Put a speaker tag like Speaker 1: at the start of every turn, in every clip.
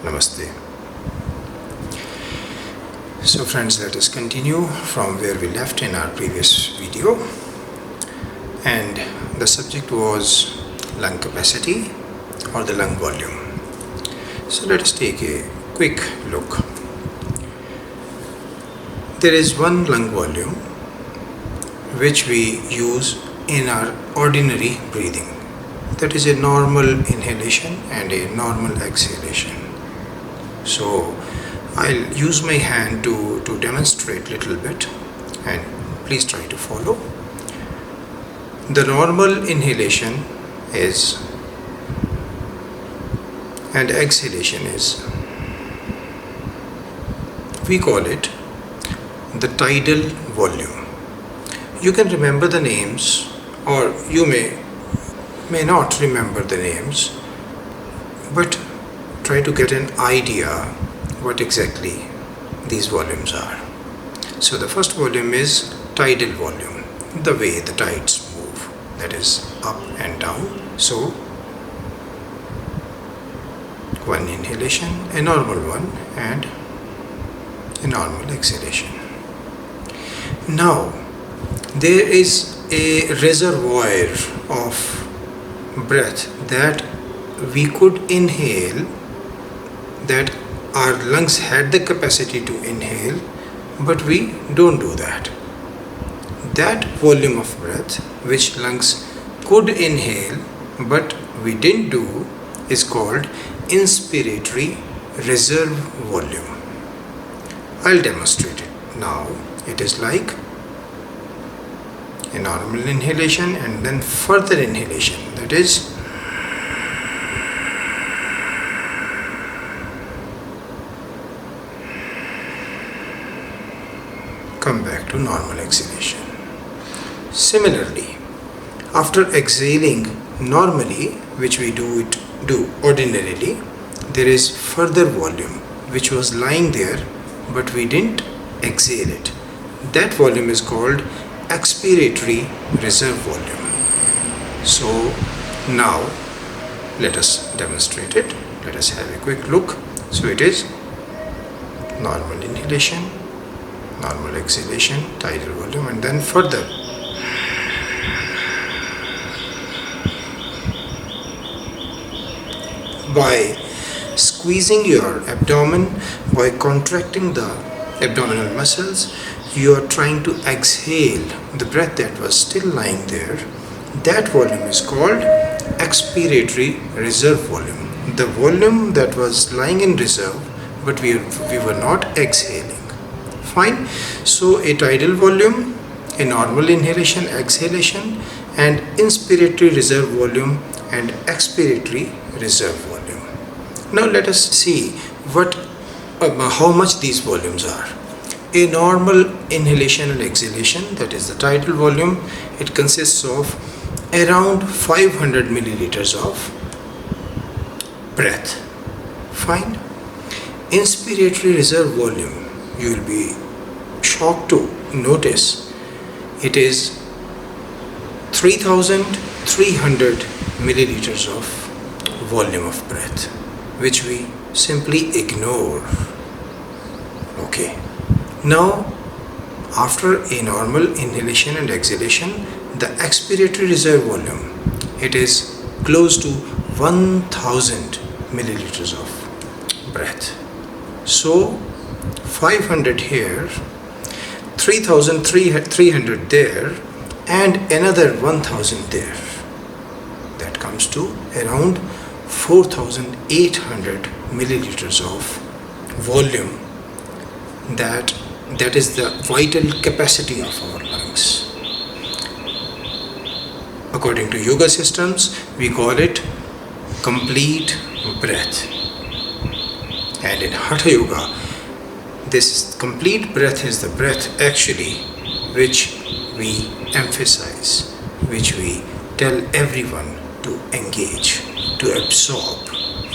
Speaker 1: Namaste. So friends, let us continue from where we left in our previous video. And the subject was lung capacity or the lung volume. So let us take a quick look. There is one lung volume which we use in our ordinary breathing. That is a normal inhalation and a normal exhalation. So I'll use my hand to demonstrate a little bit, and please try to follow. The normal inhalation is and exhalation is, we call it the tidal volume. You can remember the names, or you may not remember the names, but try to get an idea what exactly these volumes are. So the first volume is tidal volume, the way the tides move, that is up and down. So one inhalation, a normal one, and a normal exhalation. Now there is a reservoir of breath that we could inhale, that our lungs had the capacity to inhale, but we don't do that. That volume of breath which lungs could inhale but we didn't do is called Inspiratory Reserve volume. I'll demonstrate it now. It is like a normal inhalation and then further inhalation, that is come back to normal exhalation. Similarly, after exhaling normally, which we do ordinarily, there is further volume which was lying there but we didn't exhale it. That volume is called Expiratory Reserve volume. So now let us demonstrate it. Let us have a quick look. So it is normal inhalation, normal exhalation, tidal volume, and then further. By squeezing your abdomen, by contracting the abdominal muscles, you are trying to exhale the breath that was still lying there. That volume is called Expiratory Reserve volume. The volume that was lying in reserve, but we were not exhaling. Fine. So a tidal volume, a normal inhalation, exhalation, and inspiratory reserve volume and expiratory reserve volume. Now let us see how much these volumes are. A normal inhalation and exhalation, that is the tidal volume, it consists of around 500 milliliters of breath. Fine. Inspiratory reserve volume, you will be shocked to notice it is 3,300 milliliters of volume of breath, which we simply ignore. Okay. Now, after a normal inhalation and exhalation, the expiratory reserve volume, it is close to 1,000 milliliters of breath. So 500 here, 3,300 there, and another 1,000 there. That comes to around 4,800 milliliters of volume. That is the vital capacity of our lungs. According to yoga systems, we call it complete breath. And in Hatha Yoga, this complete breath is the breath actually which we emphasize, which we tell everyone to engage, to absorb,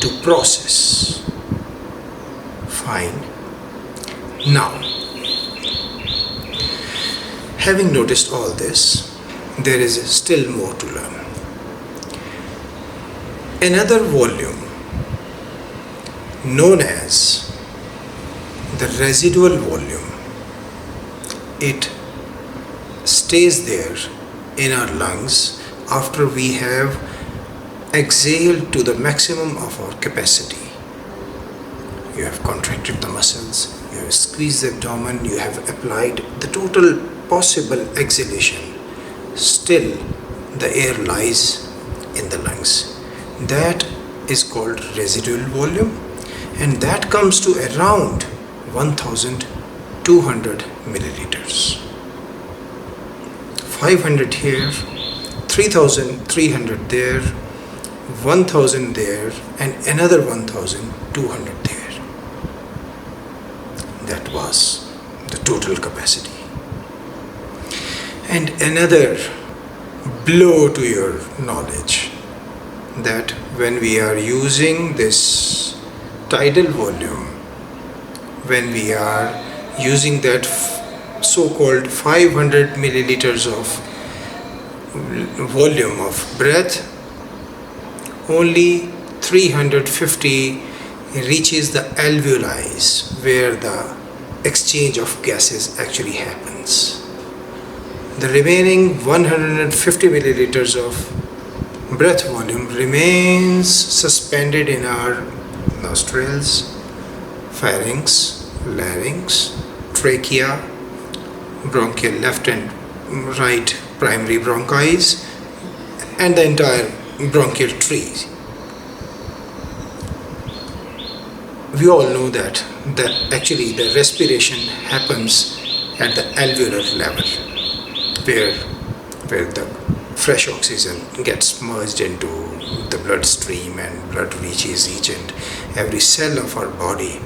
Speaker 1: to process. Fine. Now, having noticed all this, there is still more to learn. Another volume known as the residual volume. It stays there in our lungs after we have exhaled to the maximum of our capacity. You have contracted the muscles, you have squeezed the abdomen, you have applied the total possible exhalation. Still, the air lies in the lungs. That is called residual volume, and that comes to around 1200 milliliters. 500 here, 3300 there, 1000 there, and another 1200 there. That was the total capacity. And another blow to your knowledge, that when we are using this tidal volume, when we are using that so-called 500 milliliters of volume of breath, only 350 reaches the alveoli where the exchange of gases actually happens. The remaining 150 milliliters of breath volume remains suspended in our nostrils, pharynx, larynx, trachea, bronchial left and right primary bronchi, and the entire bronchial tree. We all know that actually the respiration happens at the alveolar level, where the fresh oxygen gets merged into the bloodstream and blood reaches each and every cell of our body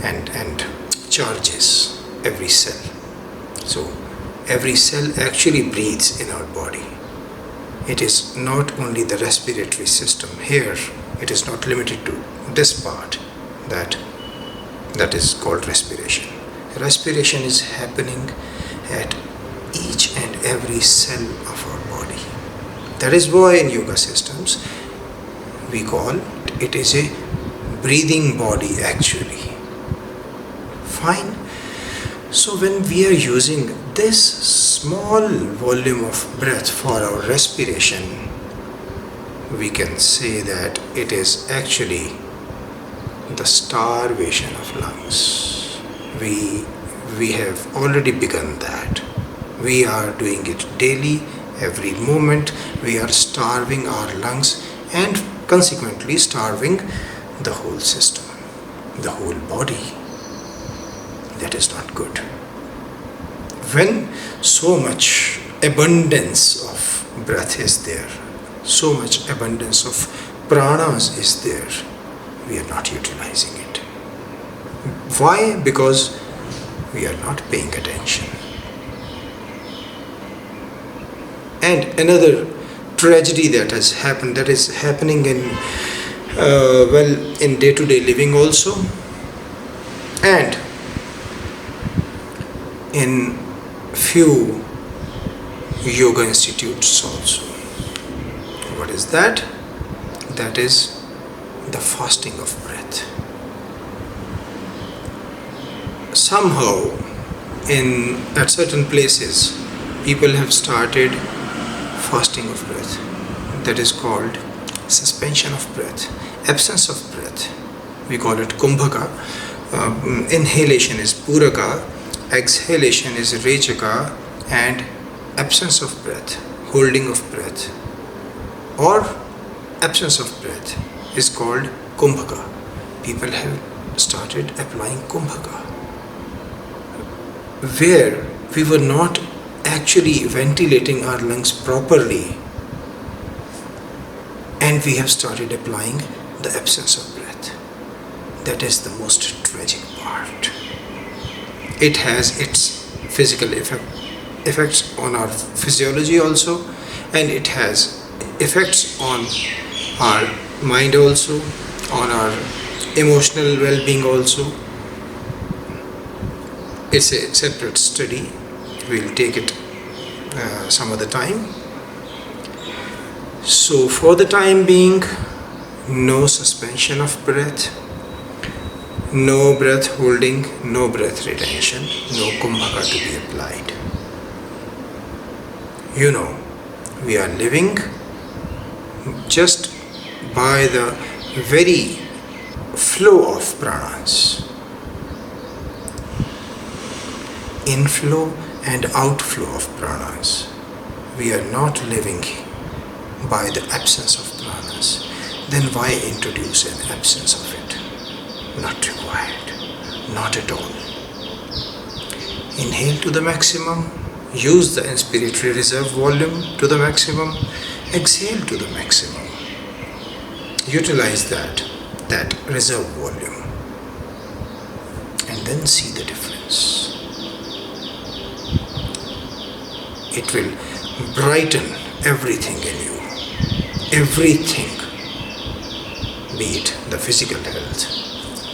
Speaker 1: and charges every cell. So every cell actually breathes in our body. It is not only the respiratory system. Here it is not limited to this part that is called respiration. Respiration is happening at each and every cell of our body. That is why in yoga systems we call it is a breathing body actually. Fine. So when we are using this small volume of breath for our respiration, we can say that it is actually the starvation of lungs. We have already begun that. We are doing it daily, every moment. We are starving our lungs and consequently starving the whole system, the whole body. That is not good. When so much abundance of breath is there, so much abundance of pranas is there, we are not utilizing it. Why? Because we are not paying attention. And another tragedy that has happened, that is happening in in day-to-day living also, and in few yoga institutes also. What is that? That is the fasting of breath. Somehow at certain places people have started fasting of breath. That is called suspension of breath, absence of breath. We call it kumbhaka. Inhalation is puraka, exhalation is rechaka, and absence of breath, holding of breath, or absence of breath is called kumbhaka. People have started applying kumbhaka, where we were not actually ventilating our lungs properly, and we have started applying the absence of breath. That is the most tragic part. It has its physical effects on our physiology also, and it has effects on our mind also, on our emotional well-being also. It's a separate study. We'll take it some other time. So for the time being, no suspension of breath, No breath holding, no breath retention, no kumbhaka to be applied. You know, we are living just by the very flow of pranas. Inflow and outflow of pranas. We are not living by the absence of pranas. Then why introduce an absence of it? Not required. Not at all. Inhale to the maximum. Use the inspiratory reserve volume to the maximum. Exhale to the maximum. Utilize that reserve volume. And then see the difference. It will brighten everything in you. Everything. Be it the physical health,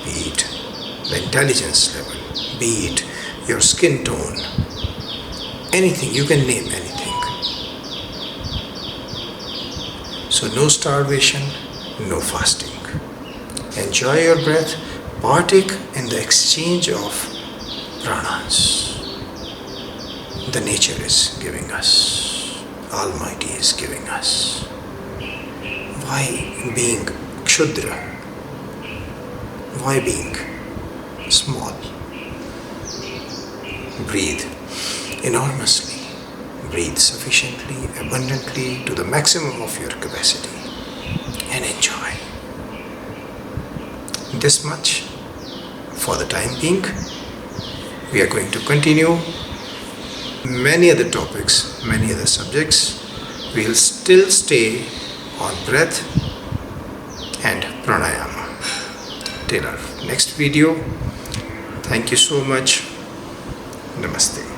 Speaker 1: be it the intelligence level, be it your skin tone, anything, you can name anything. So no starvation, no fasting. Enjoy your breath, partake in the exchange of pranas. The nature is giving us, Almighty is giving us. Why being Kshudra? Why being small? Breathe enormously. Breathe sufficiently, abundantly, to the maximum of your capacity, and enjoy. This much for the time being. We are going to continue many other topics, many other subjects. We will still stay on breath and pranayama till our next video. Thank you so much. Namaste.